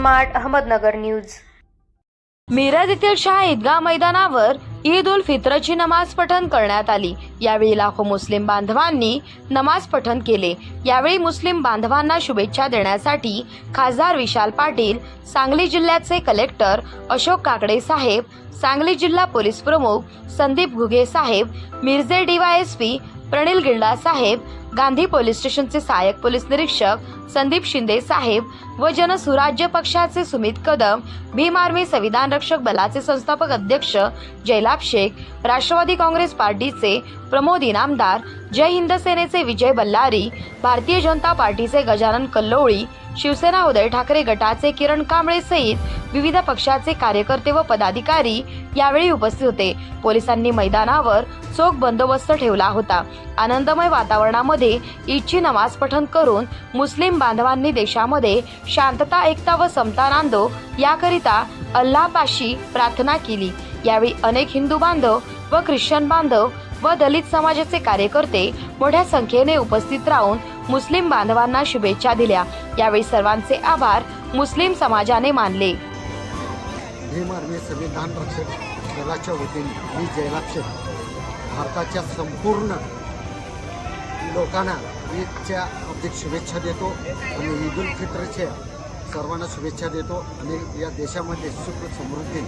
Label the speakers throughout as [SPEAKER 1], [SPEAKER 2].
[SPEAKER 1] Smart Ahmednagar news.
[SPEAKER 2] Miraj येथील शाह ईदगाह मैदानावर ईद उल फित्रची नमाज पठण करण्यात आली। यावेळी लाखो मुस्लिम बांधवांनी नमाज पठण केले। यावेळी मुस्लिम बांधवांना शुभेच्छा देण्यासाठी खासदार विशाल पाटील, सांगली जिल्ह्याचे कलेक्टर अशोक काकडे साहेब, सांगली जिल्हा पोलीस प्रमुख संदीप घुगे साहेब, मिरजे डीवायएसपी प्रणिल गिल्डा साहेब, गांधी पोलीस स्टेशनचे सहाय्यक पोलीस निरीक्षक संदीप शिंदे साहेब व जनसुराज्य पक्षाचे सुमित कदम, भीम आर्मी संविधान रक्षक बलाचे संस्थापक अध्यक्ष जयलाभ शेख, राष्ट्रवादी काँग्रेस पार्टीचे प्रमोद इनामदार, जय हिंद सेनेचे विजय बल्लारी, भारतीय जनता पार्टीचे गजानन कल्लोळी, शिवसेना उदय ठाकरे गटाचे किरण कांबळे सहित विविध पक्षाचे कार्यकर्ते व पदाधिकारी यावेळी उपस्थित होते। पोलिसांनी मैदानावर चोख बंदोबस्त ठेवला होता। आनंदमय वातावरणामध्ये ईदची नमाज पठण करून मुस्लिम बांधवांनी देशामध्ये शांतता, एकता व समता नांदो याकरिता अल्लाहपाशी प्रार्थना केली। यावेळी अनेक हिंदू बांधव व ख्रिश्चन बांधव व दलित समाजाचे कार्यकर्ते मोठ्या संख्येने उपस्थित राहून मुस्लिम बांधवांना शुभेच्छा दिल्या। यावेळी सर्वांचे आभार मुस्लिम समाजाने मानले।
[SPEAKER 3] भीम आर्मी संविधान रक्षक दलाच्या वतीने मी जयलाभ शेख भारताच्या संपूर्ण लोकांना ईदच्या हार्दिक शुभेच्छा देतो आणि ईद उल फित्रच्या सर्वांना शुभेच्छा देतो आणि या देशामध्ये सुख समृद्धी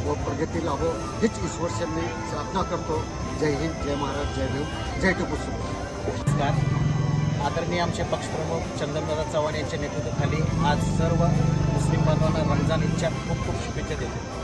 [SPEAKER 3] व प्रगती लाभो हीच ईश्वरचरणी प्रार्थना करतो। जय हिंद, जय महाराज, जय भीम, जय टिपू सुलतान।
[SPEAKER 4] आदरणीय आमचे पक्षप्रमुख चंदनदादा चव्हाण यांच्या नेतृत्वाखाली आज सर्व मुस्लिम बांधवांना रमजान ईदच्या खूप खूप शुभेच्छा देतो।